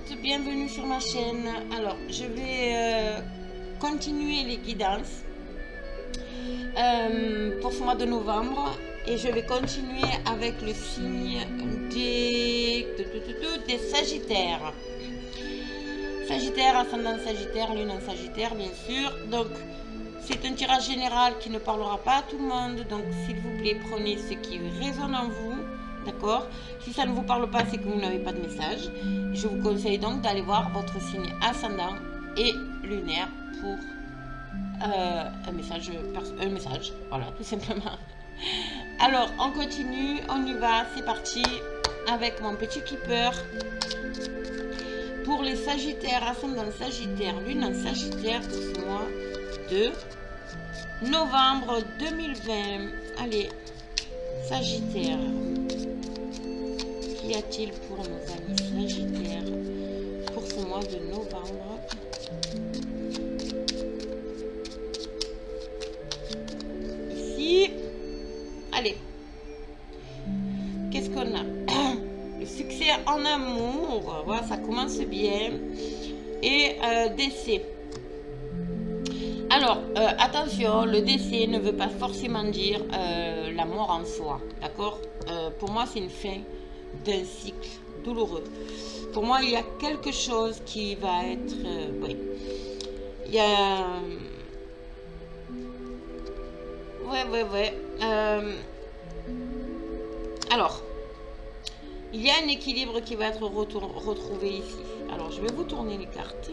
toutes, bienvenue sur ma chaîne. Alors, je vais continuer les guidances pour ce mois de novembre et je vais continuer avec le signe des Sagittaires. Sagittaire, ascendant Sagittaire, lune en Sagittaire, bien sûr. Donc, c'est un tirage général qui ne parlera pas à tout le monde. Donc, s'il vous plaît, prenez ce qui résonne en vous. D'accord? Si ça ne vous parle pas, c'est que vous n'avez pas de message. Je vous conseille donc d'aller voir votre signe ascendant et lunaire pour un message. Voilà, tout simplement. Alors, on continue, on y va, c'est parti avec mon petit keeper. Pour les Sagittaires, ascendant Sagittaire, lune en Sagittaire pour ce mois de novembre 2020. Allez, Sagittaire. Qu'y a-t-il pour nos amis Sagittaires pour ce mois de novembre? Ici, allez, qu'est-ce qu'on a? Le succès en amour, voilà, ça commence bien. Et décès. Alors, attention, le décès ne veut pas forcément dire la mort en soi, d'accord? Pour moi, c'est une fin d'un cycle douloureux. Pour moi, il y a quelque chose qui va être... oui. Il y a... Ouais. Alors, il y a un équilibre qui va être retrouvé ici. Alors, je vais vous tourner les cartes.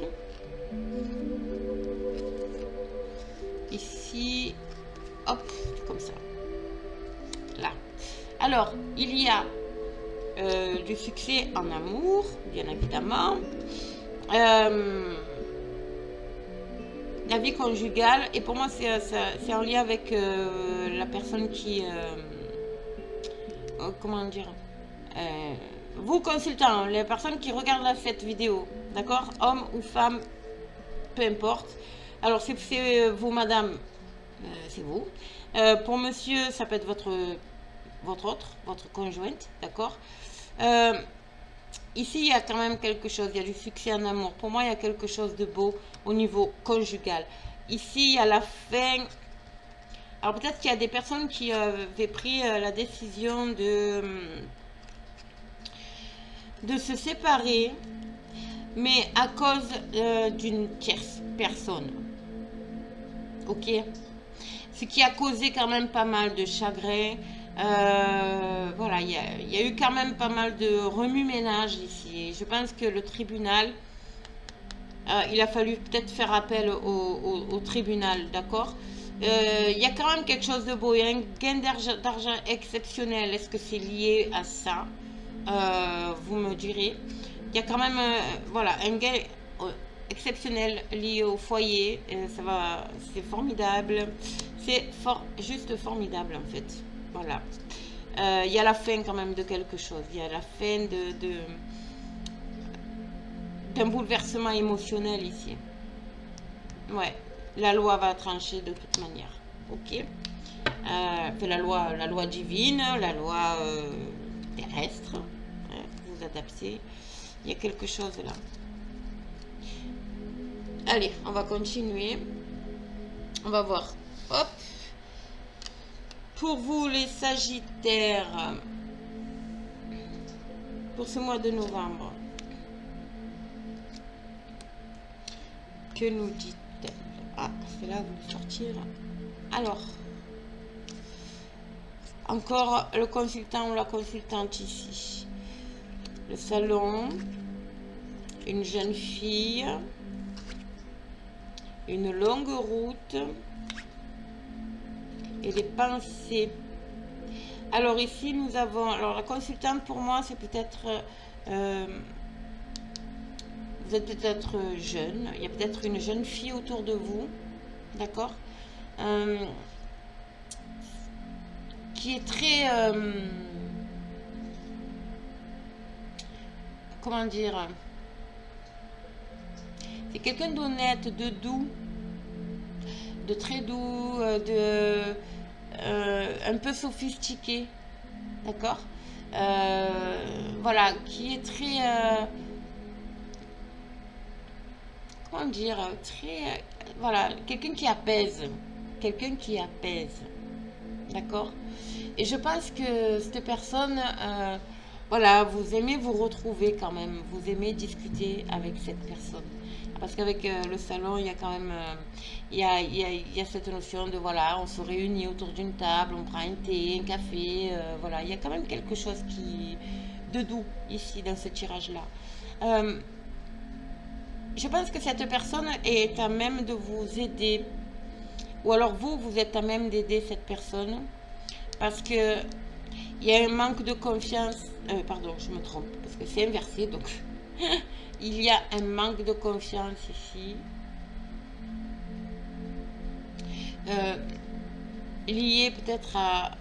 Ici, hop, comme ça. Là. Alors, il y a du succès en amour, bien évidemment. La vie conjugale, et pour moi, c'est en lien avec la personne qui... comment dire, vous consultant, les personnes qui regardent cette vidéo, d'accord, homme ou femme, peu importe. Alors c'est vous madame, c'est vous. Pour monsieur, ça peut être votre conjointe, d'accord. Ici il y a quand même quelque chose, il y a du succès en amour. Pour moi il y a quelque chose de beau au niveau conjugal. Ici il y a la fin. Alors peut-être qu'il y a des personnes qui avaient pris la décision de se séparer, mais à cause d'une tierce personne. Ok? Ce qui a causé quand même pas mal de chagrin. Voilà, il y a eu quand même pas mal de remue-ménage ici. Et je pense que le tribunal, il a fallu peut-être faire appel au tribunal, d'accord? Il y a quand même quelque chose de beau, il y a un gain d'argent exceptionnel. Est-ce que c'est lié à ça? Vous me direz. Il y a quand même voilà, un gain exceptionnel lié au foyer. C'est formidable. C'est juste formidable en fait. Voilà. Il y a la fin quand même de quelque chose. Il y a la fin d'un bouleversement émotionnel ici. Ouais. La loi va trancher de toute manière. Ok. La loi divine, la loi terrestre. Vous adaptez. Il y a quelque chose là. Allez, on va continuer. On va voir. Hop. Pour vous les Sagittaires, pour ce mois de novembre, que nous dit-elle? Ah, c'est là vous sortir. Alors, encore le consultant ou la consultante ici. Le salon, une jeune fille, une longue route et des pensées. Alors ici nous avons, alors la consultante pour moi c'est peut-être, vous êtes peut-être jeune, il y a peut-être une jeune fille autour de vous, d'accord, qui est très, comment dire, c'est quelqu'un d'honnête, de doux, de très doux, un peu sophistiqué, d'accord, voilà, qui est très comment dire, très, voilà, quelqu'un qui apaise. Quelqu'un qui apaise. D'accord? Et je pense que cette personne, voilà, vous aimez vous retrouver quand même. Vous aimez discuter avec cette personne. Parce qu'avec le salon, il y a quand même, il y a cette notion de, voilà, on se réunit autour d'une table, on prend un thé, un café, voilà. Il y a quand même quelque chose de doux ici, dans ce tirage-là. Je pense que cette personne est à même de vous aider. Ou alors vous, vous êtes à même d'aider cette personne. Parce que il y a un manque de confiance. Pardon, je me trompe. Parce que c'est inversé. Donc, il y a un manque de confiance ici. Lié peut-être à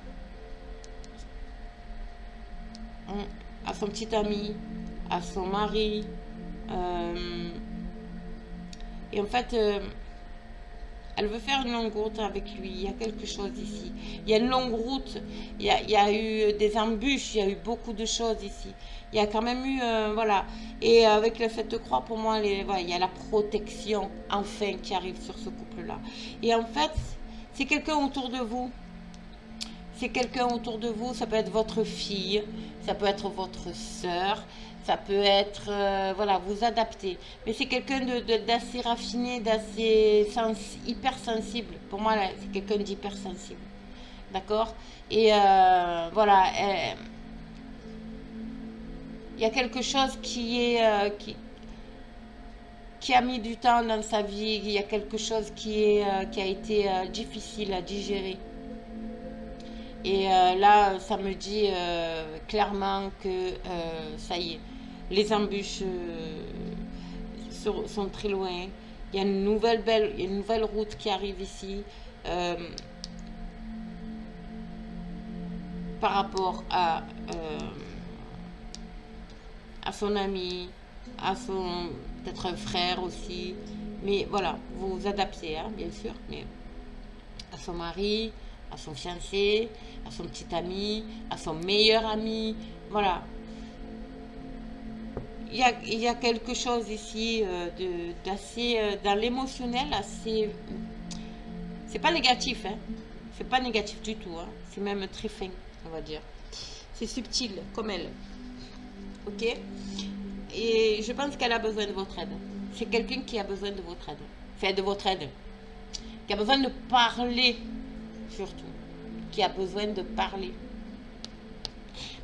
son petit ami, à son mari. Et en fait, elle veut faire une longue route avec lui. Il y a quelque chose ici. Il y a une longue route. Il y a eu des embûches. Il y a eu beaucoup de choses ici. Il y a quand même eu... voilà. Et avec le fait de croix, pour moi, voilà, il y a la protection, enfin, qui arrive sur ce couple-là. Et en fait, c'est quelqu'un autour de vous. C'est quelqu'un autour de vous. Ça peut être votre fille. Ça peut être votre sœur. Ça peut être, voilà, vous adapter. Mais c'est quelqu'un d'assez raffiné, d'assez hypersensible. Pour moi, c'est quelqu'un d'hypersensible. D'accord? Et voilà, il y a quelque chose qui a mis du temps dans sa vie. Il y a quelque chose qui a été difficile à digérer. Et là, ça me dit clairement que ça y est. Les embûches sont très loin. Il y a une nouvelle route qui arrive ici par rapport à son ami, à son peut-être un frère aussi. Mais voilà, vous vous adaptez, hein, bien sûr. Mais à son mari, à son fiancé, à son petit ami, à son meilleur ami. Voilà. Il y a quelque chose ici d'assez, dans l'émotionnel, assez... C'est pas négatif, hein. C'est pas négatif du tout, hein. C'est même très fin, on va dire. C'est subtil, comme elle. Ok? Et je pense qu'elle a besoin de votre aide. C'est quelqu'un qui a besoin de votre aide. Enfin, de votre aide. Qui a besoin de parler, surtout. Qui a besoin de parler.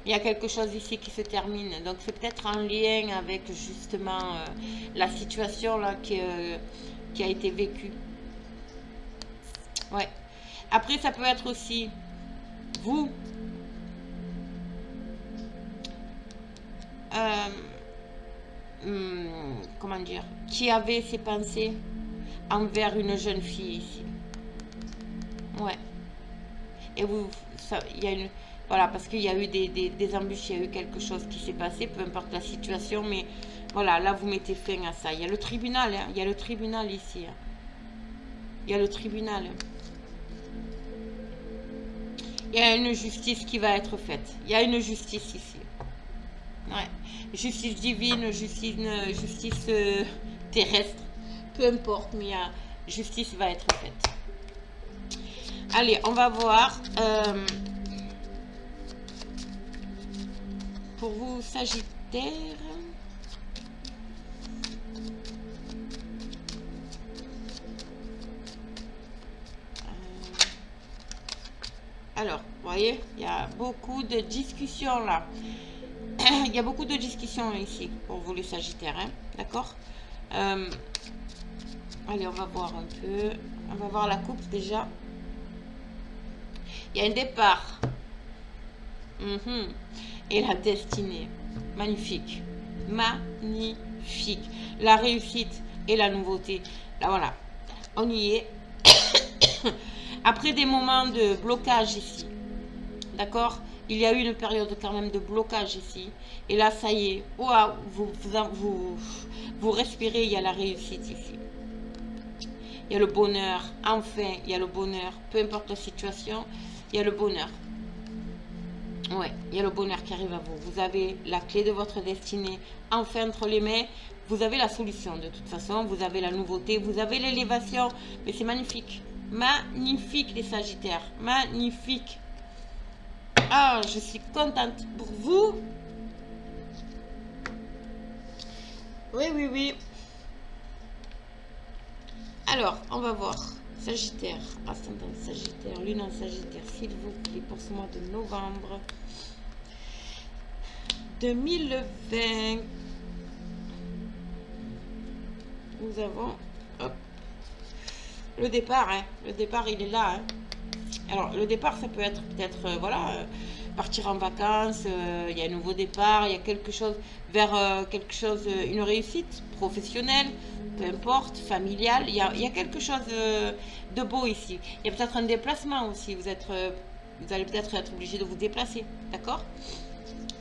Il y a quelque chose ici qui se termine. Donc, c'est peut-être en lien avec justement la situation là qui a été vécue. Ouais. Après, ça peut être aussi vous. Comment dire? Qui avez ces pensées envers une jeune fille ici. Ouais. Et vous, il y a une... Voilà, parce qu'il y a eu des embûches, il y a eu quelque chose qui s'est passé, peu importe la situation, mais voilà, là vous mettez fin à ça. Il y a le tribunal, hein, il y a le tribunal ici. Hein. Il y a le tribunal. Il y a une justice qui va être faite. Il y a une justice ici. Ouais. Justice divine, justice terrestre, peu importe, mais justice va être faite. Allez, on va voir... pour vous, Sagittaire. Alors, vous voyez, il y a beaucoup de discussions là. Il y a beaucoup de discussions ici pour vous les Sagittaires, hein, d'accord? Allez, on va voir un peu. On va voir la coupe déjà. Il y a un départ. Et la destinée. Magnifique. Magnifique. La réussite et la nouveauté. Là, voilà. On y est. Après des moments de blocage ici. D'accord? Il y a eu une période quand même de blocage ici. Et là, ça y est. Waouh, vous respirez, il y a la réussite ici. Il y a le bonheur. Enfin, il y a le bonheur. Peu importe la situation, il y a le bonheur. Ouais, il y a le bonheur qui arrive à vous. Vous avez la clé de votre destinée enfin entre les mains. Vous avez la solution de toute façon. Vous avez la nouveauté. Vous avez l'élévation. Mais c'est magnifique. Magnifique les Sagittaires. Magnifique. Ah, je suis contente pour vous. Oui, oui, oui. Alors, on va voir. Sagittaire, ascendant Sagittaire, lune en Sagittaire, s'il vous plaît, pour ce mois de novembre 2020. Nous avons hop, le départ. Hein. Le départ, il est là. Hein. Alors, le départ, ça peut être peut-être, voilà, partir en vacances, il y a un nouveau départ, il y a quelque chose vers quelque chose, une réussite professionnelle, peu importe, familiale. Il y a quelque chose de beau ici. Il y a peut-être un déplacement aussi. Vous allez peut-être être obligé de vous déplacer, d'accord?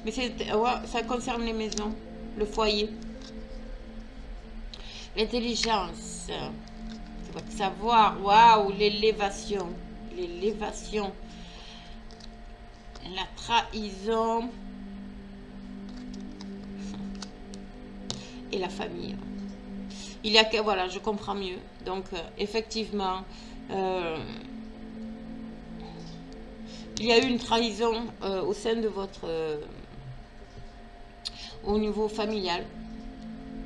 Mais ouais, ça concerne les maisons, le foyer, l'intelligence, votre savoir. Waouh, l'élévation, l'élévation, la trahison et la famille. Il y a que, voilà, je comprends mieux. Donc, effectivement, il y a eu une trahison au sein de votre... au niveau familial.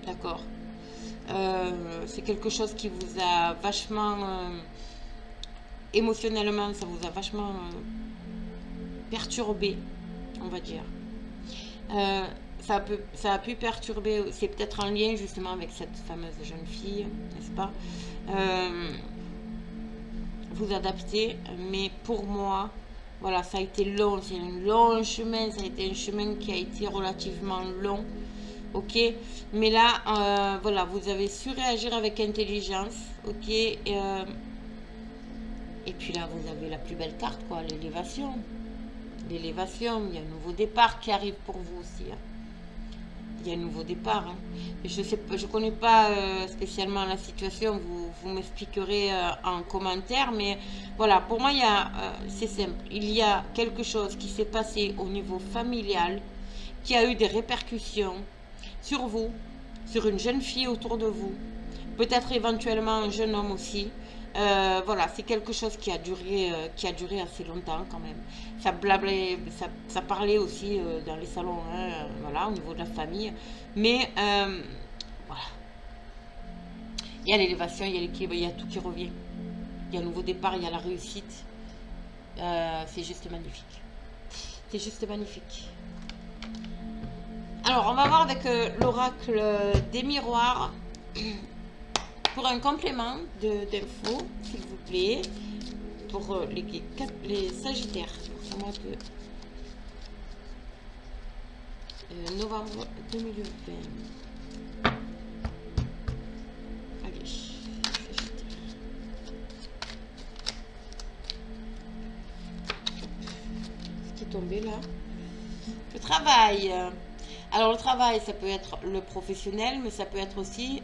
D'accord. C'est quelque chose qui vous a vachement... émotionnellement, ça vous a vachement perturbé, on va dire. Ça a pu perturber, c'est peut-être en lien justement avec cette fameuse jeune fille, n'est-ce pas? Vous adapter, mais pour moi, voilà, ça a été long, c'est un long chemin, ça a été un chemin qui a été relativement long, ok? Mais là, voilà, vous avez su réagir avec intelligence, ok? Et puis là, vous avez la plus belle carte, quoi, l'élévation. L'élévation, il y a un nouveau départ qui arrive pour vous aussi. Hein. Il y a un nouveau départ. Hein. Je connais pas spécialement la situation, vous m'expliquerez en commentaire, mais voilà, pour moi, c'est simple. Il y a quelque chose qui s'est passé au niveau familial, qui a eu des répercussions sur vous, sur une jeune fille autour de vous, peut-être éventuellement un jeune homme aussi. Voilà, c'est quelque chose qui a duré assez longtemps quand même. Ça parlait aussi dans les salons, hein, voilà, au niveau de la famille. Mais voilà, il y a l'élévation, il y a l'équilibre, il y a tout qui revient. Il y a un nouveau départ, il y a la réussite. C'est juste magnifique. C'est juste magnifique. Alors, on va voir avec l'oracle des miroirs. Pour un complément d'infos, s'il vous plaît, pour les Sagittaires, pour le mois de novembre 2020. Allez, Sagittaire. Ce qui est tombé là. Le travail. Alors, le travail, ça peut être le professionnel, mais ça peut être aussi...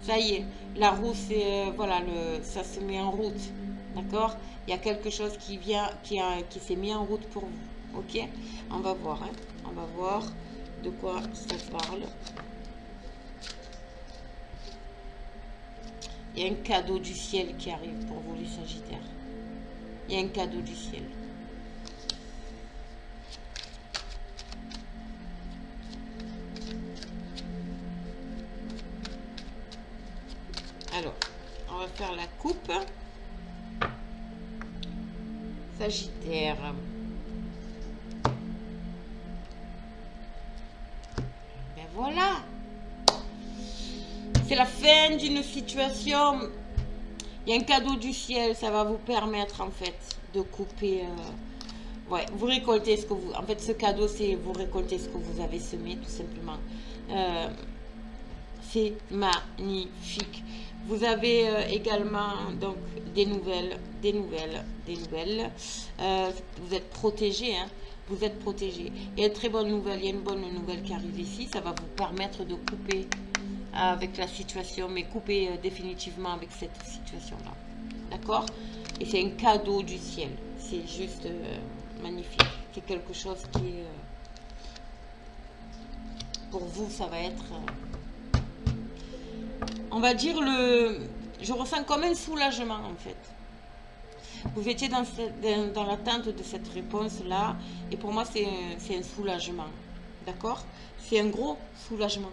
ça y est, la roue, voilà, ça se met en route, d'accord? Il y a quelque chose qui s'est mis en route pour vous, ok? On va voir, hein? On va voir de quoi ça parle. Il y a un cadeau du ciel qui arrive pour vous, les Sagittaires. Il y a un cadeau du ciel. Alors, on va faire la coupe. Sagittaire. Ben voilà. C'est la fin d'une situation. Il y a un cadeau du ciel. Ça va vous permettre, en fait, de couper... ouais, vous récoltez ce que vous... En fait, ce cadeau, c'est vous récoltez ce que vous avez semé, tout simplement. C'est magnifique. Vous avez également donc des nouvelles. Vous êtes protégé, hein. Vous êtes protégé. Il y a une très bonne nouvelle, il y a une bonne nouvelle qui arrive ici. Ça va vous permettre de couper avec la situation, mais couper définitivement avec cette situation-là. D'accord? Et c'est un cadeau du ciel. C'est juste magnifique. C'est quelque chose qui est... pour vous, ça va être... on va dire je ressens comme un soulagement en fait. Vous étiez dans l'attente de cette réponse-là. Et pour moi, c'est un soulagement. D'accord? C'est un gros soulagement.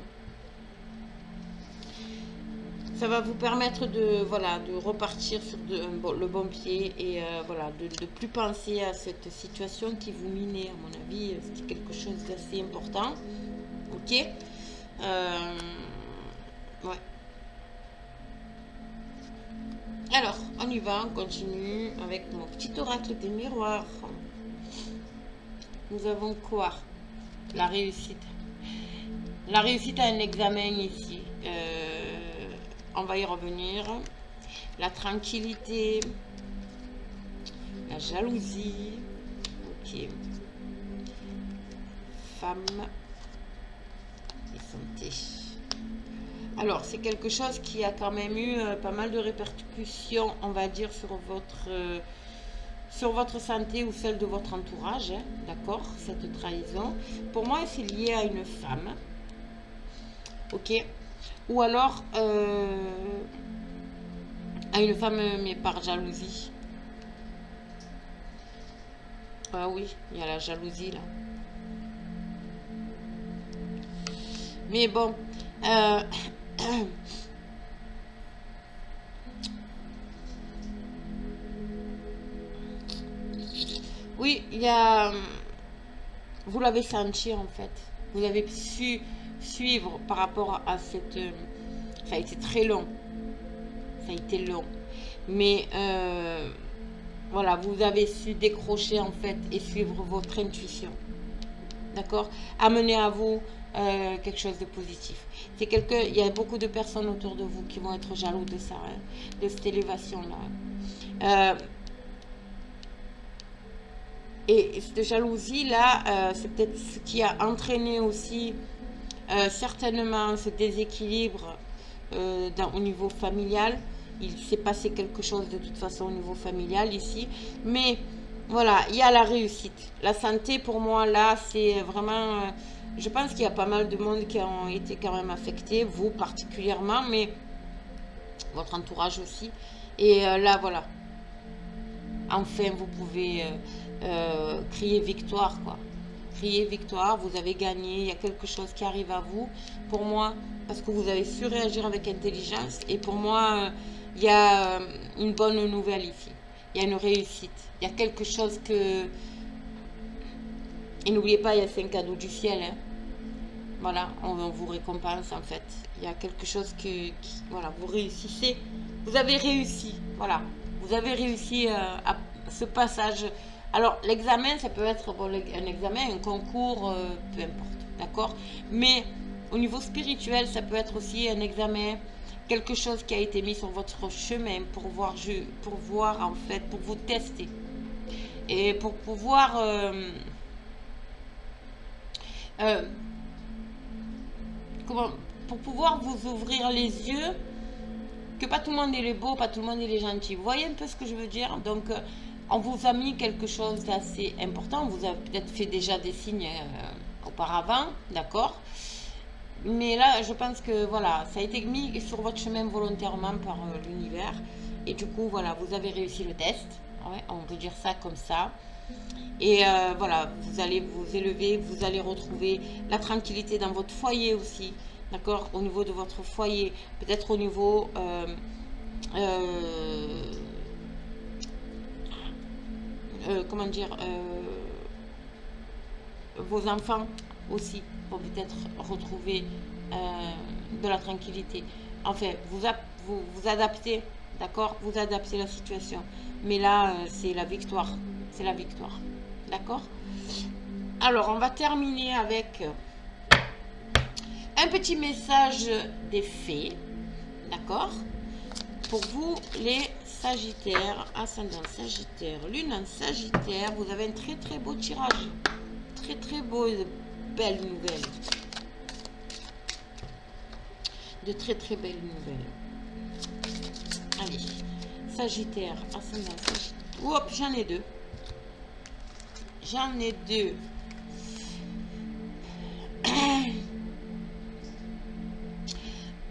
Ça va vous permettre de, voilà, de repartir sur le bon pied. Et voilà, de ne plus penser à cette situation qui vous minait. À mon avis, c'est quelque chose d'assez important. Ok? Ouais. Alors, on y va, on continue avec mon petit oracle des miroirs. Nous avons quoi? La réussite. La réussite à un examen ici. On va y revenir. La tranquillité. La jalousie. Ok. Femme. Et santé. Alors, c'est quelque chose qui a quand même eu pas mal de répercussions, on va dire, sur votre santé ou celle de votre entourage. Hein, d'accord? Cette trahison. Pour moi, c'est lié à une femme. Ok? Ou alors à une femme, mais par jalousie. Ah oui, il y a la jalousie là. Mais bon... oui, il y a... Vous l'avez senti en fait. Vous avez su suivre par rapport à cette... ça a été très long. Ça a été long. Mais voilà, vous avez su décrocher en fait et suivre votre intuition. D'accord? Amener à vous quelque chose de positif. C'est il y a beaucoup de personnes autour de vous qui vont être jaloux de ça, hein, de cette élévation-là. Et cette jalousie-là, c'est peut-être ce qui a entraîné aussi certainement ce déséquilibre au niveau familial. Il s'est passé quelque chose de toute façon au niveau familial ici. Mais voilà, il y a la réussite. La santé, pour moi, là, c'est vraiment... je pense qu'il y a pas mal de monde qui ont été quand même affectés, vous particulièrement, mais votre entourage aussi. Et là, voilà. Enfin, vous pouvez crier victoire, quoi. Crier victoire, vous avez gagné, il y a quelque chose qui arrive à vous. Pour moi, parce que vous avez su réagir avec intelligence. Et pour moi, il y a une bonne nouvelle ici. Il y a une réussite. Il y a quelque chose que... Et n'oubliez pas, il y a 5 cadeaux du ciel. Hein. Voilà, on vous récompense en fait. Il y a quelque chose voilà, vous réussissez. Vous avez réussi. Voilà. Vous avez réussi à ce passage. Alors, l'examen, ça peut être un examen, un concours, peu importe. D'accord? Mais au niveau spirituel, ça peut être aussi un examen, quelque chose qui a été mis sur votre chemin pour voir en fait, pour vous tester. Et pour pouvoir... pour pouvoir vous ouvrir les yeux, que pas tout le monde est beau, pas tout le monde est gentil. Vous voyez un peu ce que je veux dire? Donc, on vous a mis quelque chose d'assez important. On vous a peut-être fait déjà des signes auparavant, d'accord? Mais là, je pense que voilà, ça a été mis sur votre chemin volontairement par l'univers. Et du coup, voilà, vous avez réussi le test. Ouais, on peut dire ça comme ça. Et voilà, vous allez vous élever, vous allez retrouver la tranquillité dans votre foyer aussi. D'accord? Au niveau de votre foyer, peut-être au niveau... comment dire, vos enfants aussi vont peut-être retrouver de la tranquillité. Enfin, vous adaptez, d'accord? Vous adaptez la situation. Mais là, c'est la victoire. C'est la victoire. D'accord? Alors, on va terminer avec un petit message des fées. D'accord? Pour vous, les Sagittaires, ascendant Sagittaire, lune en Sagittaire, vous avez un très très beau tirage. Très très beau, de belles nouvelles. De très très belles nouvelles. Allez, Sagittaire, ascendant Sagittaire. Hop, j'en ai deux. J'en ai deux.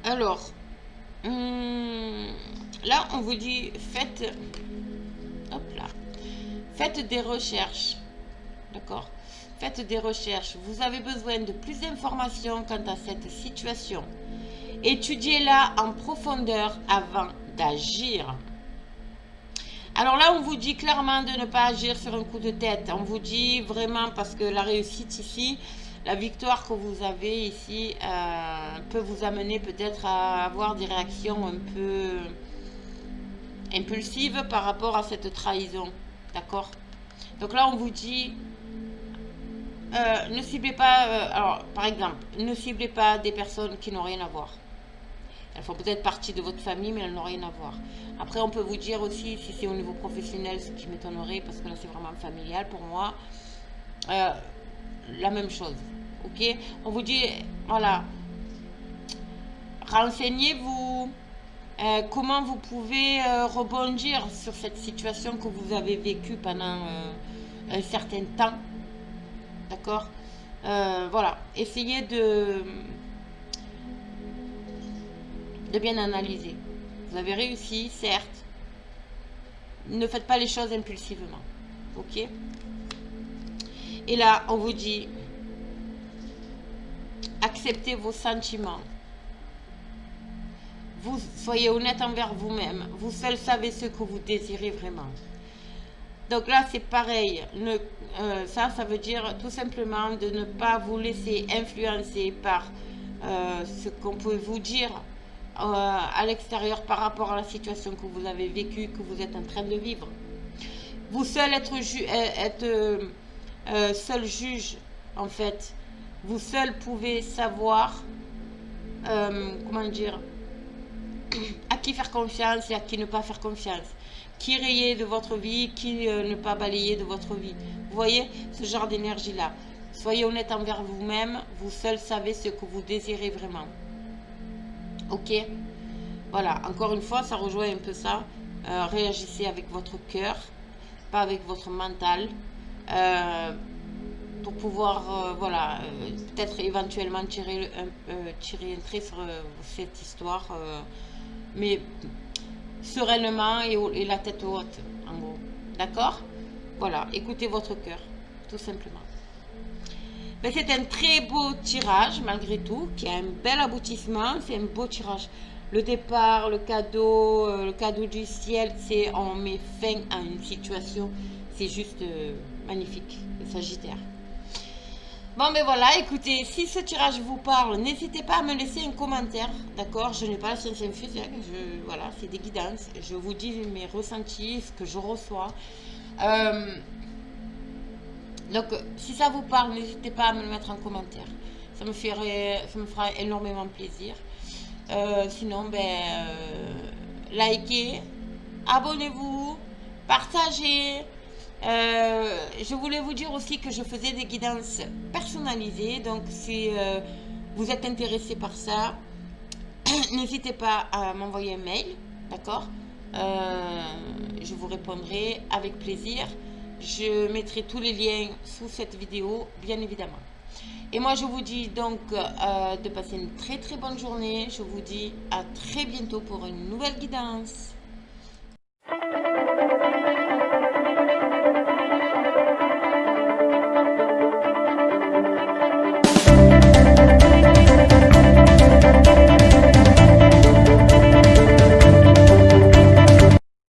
Alors, là, on vous dit, faites, hop là, faites des recherches, d'accord? Faites des recherches. Vous avez besoin de plus d'informations quant à cette situation. Étudiez-la en profondeur avant d'agir. Alors là, on vous dit clairement de ne pas agir sur un coup de tête. On vous dit vraiment, parce que la réussite ici, la victoire que vous avez ici peut vous amener peut-être à avoir des réactions un peu impulsives par rapport à cette trahison. D'accord? Donc là, on vous dit, ne ciblez pas, alors par exemple, ne ciblez pas des personnes qui n'ont rien à voir. Elles font peut-être partie de votre famille, mais elles n'ont rien à voir. Après, on peut vous dire aussi, si c'est au niveau professionnel, ce qui m'étonnerait, parce que là, c'est vraiment familial pour moi, la même chose. Ok? On vous dit, voilà, renseignez-vous, comment vous pouvez rebondir sur cette situation que vous avez vécue pendant un certain temps. D'accord? Voilà, essayez de bien analyser. Vous avez réussi, certes. Ne faites pas les choses impulsivement. Ok? Et là, on vous dit, acceptez vos sentiments. Vous soyez honnête envers vous-même. Vous seul savez ce que vous désirez vraiment. Donc là, c'est pareil. Ça veut dire tout simplement de ne pas vous laisser influencer par ce qu'on peut vous dire à l'extérieur par rapport à la situation que vous avez vécue, que vous êtes en train de vivre. Vous seul être seul juge, en fait. Vous seul pouvez savoir, comment dire, à qui faire confiance et à qui ne pas faire confiance. Qui rayer de votre vie, qui ne pas balayer de votre vie. Vous voyez ce genre d'énergie-là. Soyez honnête envers vous-même. Vous seul savez ce que vous désirez vraiment. Ok? Voilà, encore une fois, ça rejoint un peu ça. Réagissez avec votre cœur, pas avec votre mental. Pour pouvoir, voilà, peut-être éventuellement tirer un trait sur cette histoire. Mais sereinement et la tête haute, en gros. D'accord? Voilà, écoutez votre cœur, tout simplement. Mais c'est un très beau tirage, malgré tout, qui a un bel aboutissement. C'est un beau tirage. Le départ, le cadeau du ciel, c'est on met fin à une situation. C'est juste magnifique, le Sagittaire. Bon, ben voilà, écoutez, si ce tirage vous parle, n'hésitez pas à me laisser un commentaire, d'accord? Je n'ai pas la science infuse, voilà, c'est des guidances. Je vous dis mes ressentis, ce que je reçois. Donc, si ça vous parle, n'hésitez pas à me le mettre en commentaire. Ça me fera énormément plaisir. Sinon, ben, likez, abonnez-vous, partagez. Je voulais vous dire aussi que je faisais des guidances personnalisées. Donc, si vous êtes intéressé par ça, n'hésitez pas à m'envoyer un mail, d'accord? Je vous répondrai avec plaisir. Je mettrai tous les liens sous cette vidéo, bien évidemment. Et moi, je vous dis donc de passer une très très bonne journée. Je vous dis à très bientôt pour une nouvelle guidance.